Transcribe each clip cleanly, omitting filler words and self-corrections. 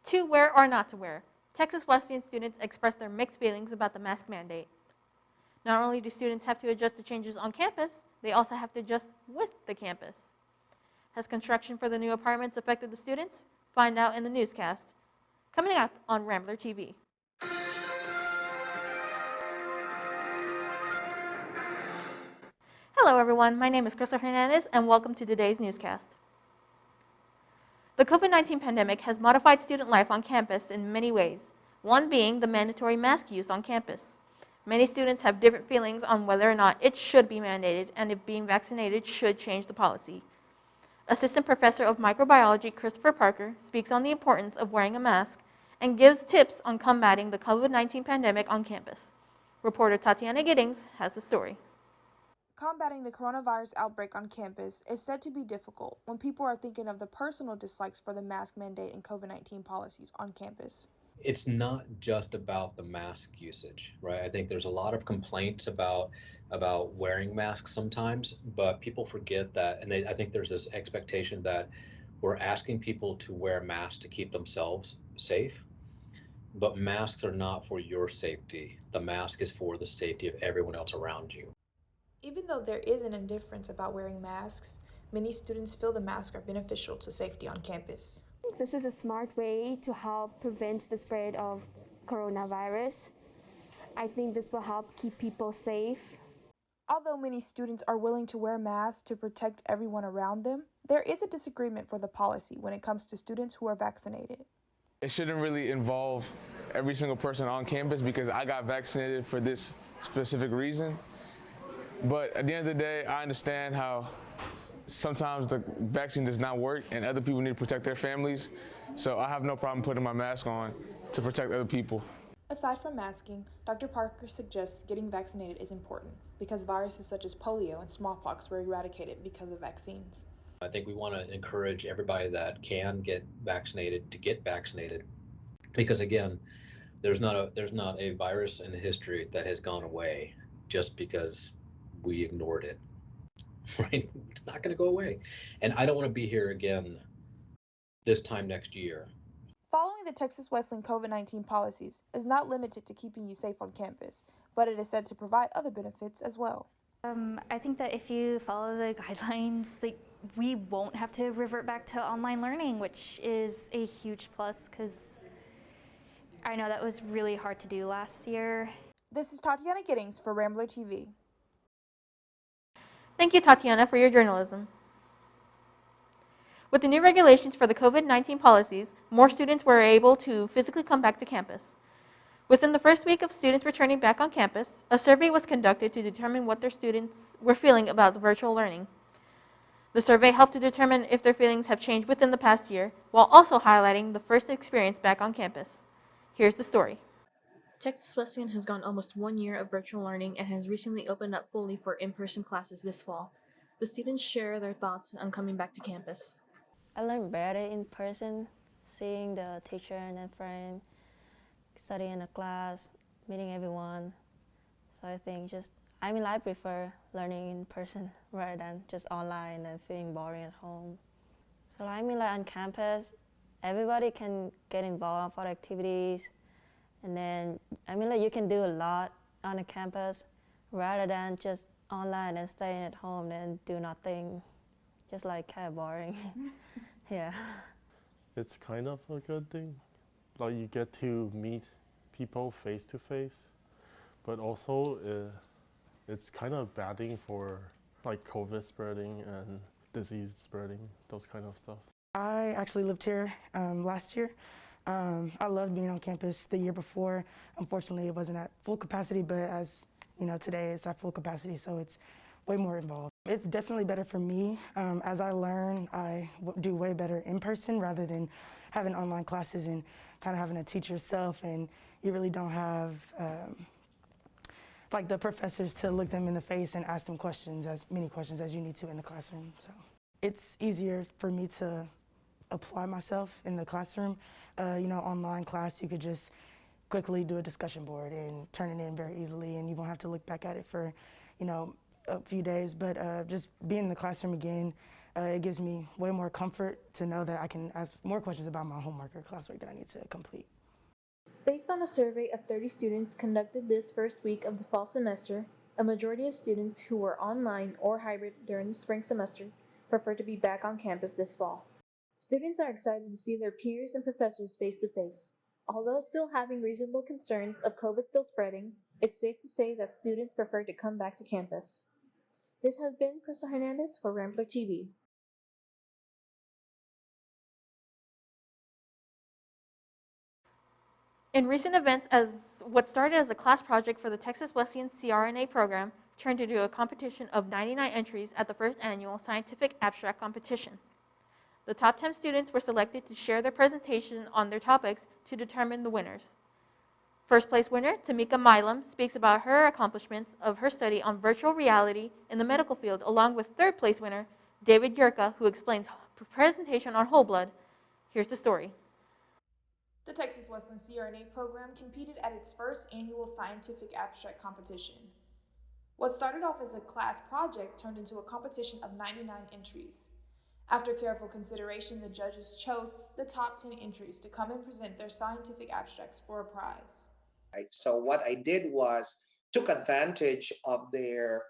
To wear or not to wear, Texas Wesleyan students expressed their mixed feelings about the mask mandate. Not only do students have to adjust to changes on campus, they also have to adjust with the campus. Has construction for the new apartments affected the students? Find out in the newscast. Coming up on Rambler TV. Hello everyone, my name is Crystal Hernandez and welcome to today's newscast. The COVID-19 pandemic has modified student life on campus in many ways, one being the mandatory mask use on campus. Many students have different feelings on whether or not it should be mandated and if being vaccinated should change the policy. Assistant Professor of Microbiology Christopher Parker speaks on the importance of wearing a mask and gives tips on combating the COVID-19 pandemic on campus. Reporter Tatiyana Giddings has the story. Combating the coronavirus outbreak on campus is said to be difficult when people are thinking of the personal dislikes for the mask mandate and COVID-19 policies on campus. It's not just about the mask usage, right? I think there's a lot of complaints about wearing masks sometimes, but people forget that, and I think there's this expectation that we're asking people to wear masks to keep themselves safe, but masks are not for your safety. The mask is for the safety of everyone else around you. Even though there is an indifference about wearing masks, many students feel the masks are beneficial to safety on campus. This is a smart way to help prevent the spread of coronavirus. I think this will help keep people safe. Although many students are willing to wear masks to protect everyone around them, there is a disagreement for the policy when it comes to students who are vaccinated. It shouldn't really involve every single person on campus because I got vaccinated for this specific reason. But at the end of the day, I understand how sometimes the vaccine does not work and other people need to protect their families. So I have no problem putting my mask on to protect other people. Aside from masking, Dr. Parker suggests getting vaccinated is important because viruses such as polio and smallpox were eradicated because of vaccines. I think we want to encourage everybody that can get vaccinated to get vaccinated because, again, there's not a virus in history that has gone away just because we ignored it. Right? It's not going to go away. And I don't want to be here again this time next year. Following the Texas Wesleyan COVID-19 policies is not limited to keeping you safe on campus, but it is said to provide other benefits as well. I think that if you follow the guidelines, we won't have to revert back to online learning, which is a huge plus because I know that was really hard to do last year. This is Tatiyana Giddings for Rambler TV. Thank you, Tatiyana, for your journalism. With the new regulations for the COVID-19 policies, more students were able to physically come back to campus. Within the first week of students returning back on campus, a survey was conducted to determine what their students were feeling about the virtual learning. The survey helped to determine if their feelings have changed within the past year, while also highlighting the first experience back on campus. Here's the story. Texas Wesleyan has gone almost 1 year of virtual learning and has recently opened up fully for in-person classes this fall. The students share their thoughts on coming back to campus. I learned better in person, seeing the teacher and a friend, studying in a class, meeting everyone. So I prefer learning in person rather than just online and feeling boring at home. So on campus, everybody can get involved for activities. And then, you can do a lot on a campus rather than just online and staying at home and do nothing. Just kind of boring. Yeah. It's kind of a good thing. You get to meet people face to face, but also it's kind of a bad thing for COVID spreading and disease spreading, those kind of stuff. I actually lived here last year. I loved being on campus the year before. Unfortunately, it wasn't at full capacity, but as you know, today it's at full capacity, so it's way more involved. It's definitely better for me. As I learn, I do way better in person rather than having online classes and kind of having to teach yourself, and you really don't have the professors to look them in the face and ask them as many questions as you need to in the classroom. So it's easier for me to apply myself in the classroom. Online class, you could just quickly do a discussion board and turn it in very easily, and you won't have to look back at it for, a few days. But just being in the classroom again, It gives me way more comfort to know that I can ask more questions about my homework or classwork that I need to complete. Based on a survey of 30 students conducted this first week of the fall semester, a majority of students who were online or hybrid during the spring semester prefer to be back on campus this fall. Students are excited to see their peers and professors face to face. Although still having reasonable concerns of COVID still spreading, it's safe to say that students prefer to come back to campus. This has been Crystal Hernandez for Rambler TV. In recent events, as what started as a class project for the Texas Wesleyan CRNA program turned into a competition of 99 entries at the first annual scientific abstract competition. The top 10 students were selected to share their presentation on their topics to determine the winners. First place winner, Tamika Milam, speaks about her accomplishments of her study on virtual reality in the medical field, along with third place winner, David Yurka, who explains presentation on whole blood. Here's the story. The Texas Wesleyan CRNA program competed at its first annual scientific abstract competition. What started off as a class project turned into a competition of 99 entries. After careful consideration, the judges chose the top 10 entries to come and present their scientific abstracts for a prize. Right. So what I did was took advantage of their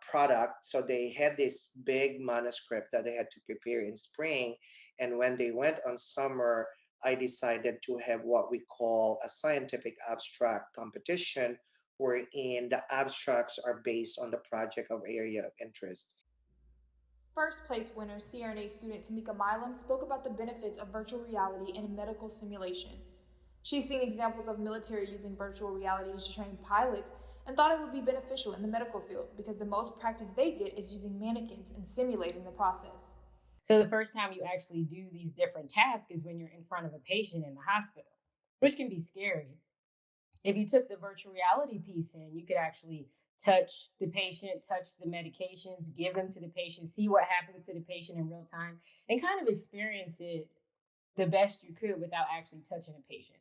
product. So they had this big manuscript that they had to prepare in spring. And when they went on summer, I decided to have what we call a scientific abstract competition, wherein the abstracts are based on the project of area of interest. First place winner, CRNA student Tamika Milam, spoke about the benefits of virtual reality in a medical simulation. She's seen examples of military using virtual reality to train pilots and thought it would be beneficial in the medical field because the most practice they get is using mannequins and simulating the process. So the first time you actually do these different tasks is when you're in front of a patient in the hospital, which can be scary. If you took the virtual reality piece in, you could actually touch the patient, touch the medications, give them to the patient, see what happens to the patient in real time, and kind of experience it the best you could without actually touching a patient.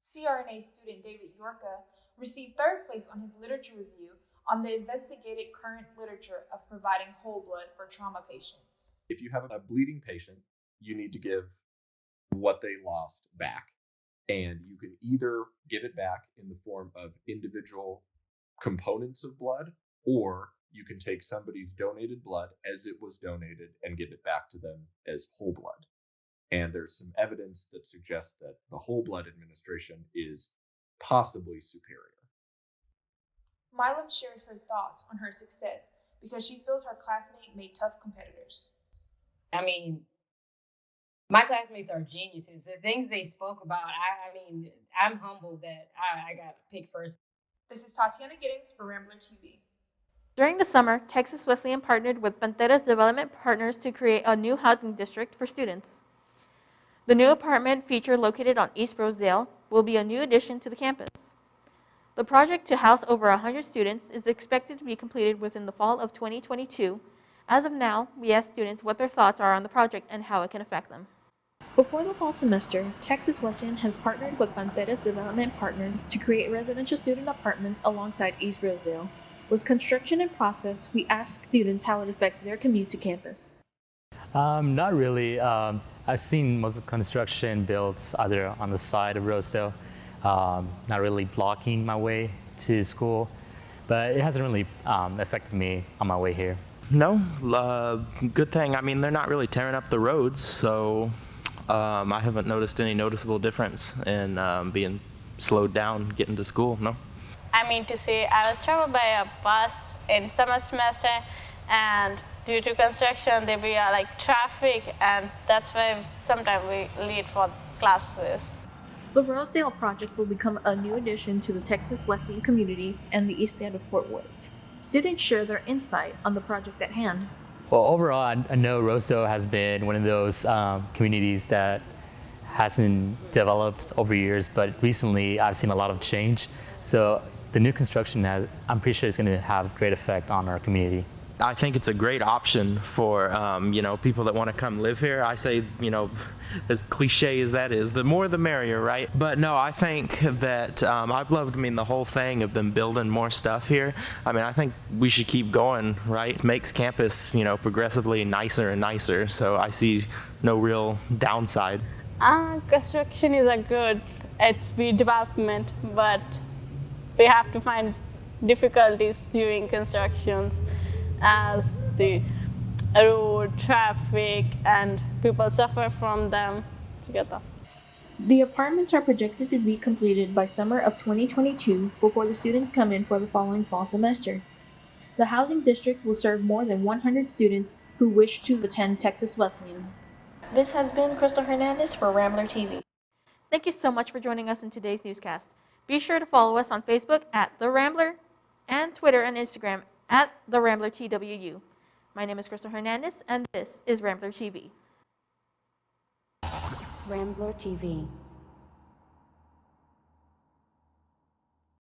CRNA student David Yorka received third place on his literature review on the investigated current literature of providing whole blood for trauma patients. If you have a bleeding patient, you need to give what they lost back. And you can either give it back in the form of individual components of blood, or you can take somebody's donated blood as it was donated and give it back to them as whole blood. And there's some evidence that suggests that the whole blood administration is possibly superior. Milam shares her thoughts on her success because she feels her classmates made tough competitors. I mean, my classmates are geniuses. The things they spoke about, I'm humbled that I got picked first. This is Tatiyana Giddings for Rambler TV. During the summer, Texas Wesleyan partnered with Banderas Development Partners to create a new housing district for students. The new apartment feature located on East Rosedale will be a new addition to the campus. The project to house over 100 students is expected to be completed within the fall of 2022. As of now, we asked students what their thoughts are on the project and how it can affect them. Before the fall semester, Texas Wesleyan has partnered with Banderas Development Partners to create residential student apartments alongside East Rosedale. With construction in process, we asked students how it affects their commute to campus. Not really. I've seen most of the construction builds either on the side of Rosedale, not really blocking my way to school, but it hasn't really affected me on my way here. No, good thing. I mean, they're not really tearing up the roads, so I haven't noticed any noticeable difference in being slowed down getting to school, no. I mean to say, I was traveled by a bus in summer semester, and due to construction, there be like traffic, and that's why sometimes we late for classes. The Rosedale project will become a new addition to the Texas Wesleyan community and the east end of Fort Worth. Students share their insight on the project at hand. Well, overall, I know Rosedale has been one of those communities that hasn't developed over years, but recently I've seen a lot of change. So the new construction I'm pretty sure it's going to have great effect on our community. I think it's a great option for people that want to come live here. I say, as cliche as that is, the more the merrier, right? But no, I think that I've loved, the whole thing of them building more stuff here. I think we should keep going, right? It makes campus, progressively nicer and nicer. So I see no real downside. Construction is a good at speed development, but we have to find difficulties during constructions as the road, traffic, and people suffer from them together. The apartments are projected to be completed by summer of 2022 before the students come in for the following fall semester. The housing district will serve more than 100 students who wish to attend Texas Wesleyan. This has been Crystal Hernandez for Rambler TV. Thank you so much for joining us in today's newscast. Be sure to follow us on Facebook at The Rambler and Twitter and Instagram at The Rambler TWU. My name is Crystal Hernandez, and this is Rambler TV. Rambler TV.